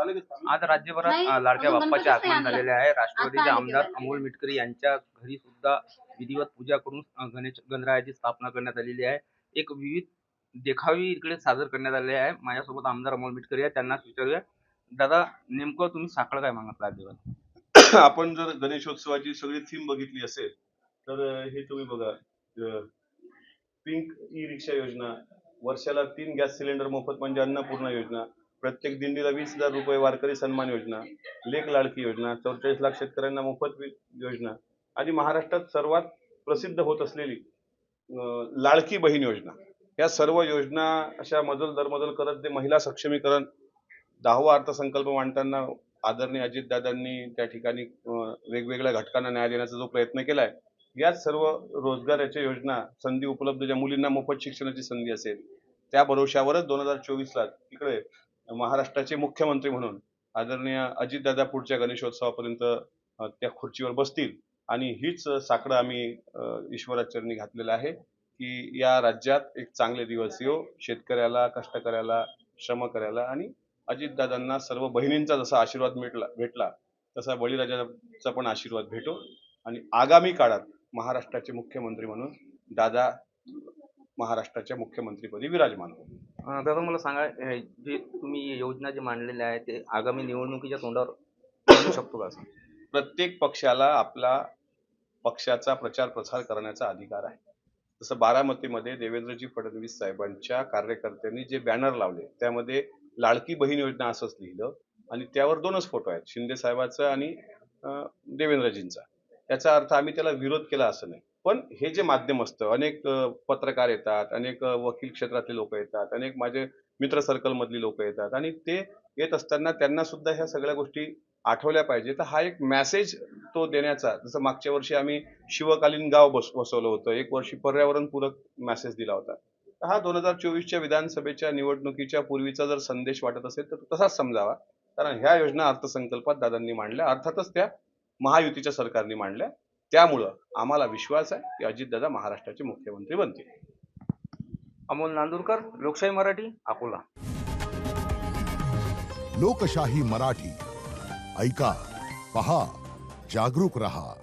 आज राज्यभरात लाडक्या बाप्पाचे आगमन झालेले आहे। राष्ट्रवादीचे आमदार अमोल मिटकरी यांच्या घरी सुद्धा विधिवत पूजा करून गणरायाची स्थापना करण्यात आलेली आहे। एक विविध देखावी इकडे सादर करण्यात आले आहे। माझ्यासोबत आमदार अमोल मिटकरी आहे, त्यांना विचारूया, दादा नेमकं तुम्ही साखळ काय मागत राज्यभर? आपण जर गणेशोत्सवाची सगळी थीम बघितली असेल तर हे तुम्ही बघा, पिंक ई रिक्षा योजना, वर्षाला 3 गॅस सिलेंडर मोफत म्हणजे अन्नपूर्णा योजना, प्रत्येक दिंडीला 20,000 रुपये वारकरी सन्मान योजना, लेक लाडकी योजना, 44 लाख शेतकऱ्यांना मोफत योजना आणि महाराष्ट्रात सर्वात प्रसिद्ध होत असलेली लाडकी बहीण योजना, या सर्व योजना अशा मजल दरमजल करत जे महिला सक्षमीकरण 10वा अर्थसंकल्प मांडताना आदरणीय अजितदादांनी त्या ठिकाणी वेगवेगळ्या घटकांना न्याय देण्याचा जो प्रयत्न केलाय, याच सर्व रोजगाराच्या योजना, संधी उपलब्ध, ज्या मुलींना मोफत शिक्षणाची संधी असेल, त्या भरोशावरच 2024ला इकडे महाराष्ट्राचे मुख्यमंत्री म्हणून आदरणीय अजितदादा पुढच्या गणेशोत्सवापर्यंत त्या खुर्चीवर बसतील आणि हीच साकडं आम्ही ईश्वराचरणी घातलेलं आहे की या राज्यात एक चांगले दिवस येऊ, शेतकऱ्याला, कष्टकऱ्याला, श्रमकऱ्याला आणि अजितदादांना सर्व बहिणींचा जसा आशीर्वाद भेटला तसा बळीराजाचा पण आशीर्वाद भेटो आणि आगामी काळात महाराष्ट्राचे मुख्यमंत्री म्हणून दादा महाराष्ट्राच्या मुख्यमंत्रीपदी विराजमान हो. दादा मला सांगा, जे तुम्ही योजना जे मांडलेल्या आहे ते आगामी निवडणुकीच्या तोंडावर मांडू शकतो का? असं प्रत्येक पक्षाला आपला पक्षाचा प्रचार प्रसार करण्याचा अधिकार आहे. जसं बारामतीमध्ये देवेंद्रजी फडणवीस साहेबांच्या कार्यकर्त्यांनी जे बॅनर लावले त्यामध्ये लाडकी बहीण योजना असंच लिहिलं आणि त्यावर 2च फोटो आहेत, शिंदे साहेबांचा आणि देवेंद्रजींचा. याचा अर्थ आम्ही त्याला विरोध केला असं नाही, पण हे जे माध्यम असतं, अनेक पत्रकार येतात, अनेक वकील क्षेत्रातले लोक येतात, अनेक माझे मित्र सर्कल मधली लोक येतात आणि ते येत असताना त्यांना सुद्धा ह्या सगळ्या गोष्टी आठवल्या पाहिजे. तर हा एक मेसेज तो देण्याचा, जसं मागच्या वर्षी आम्ही शिवकालीन गाव बसवलं होतं, एक वर्षी पर्यावरण पूरक मेसेज दिला होता. हा 2024च्या विधानसभेच्या निवडणुकीच्या पूर्वीचा जर संदेश वाटत असेल तर तसाच समजावा, कारण ह्या योजना अर्थसंकल्पात दादांनी मांडल्या, अर्थातच त्या महायुतीच्या सरकारने मांडल्या. त्यामुळं आम्हाला विश्वास आहे की अजितदादा महाराष्ट्राचे मुख्यमंत्री बनतील. अमोल नांदुरकर, लोकशाही मराठी, अकोला. लोकशाही मराठी, ऐका, पहा, जागरूक रहा.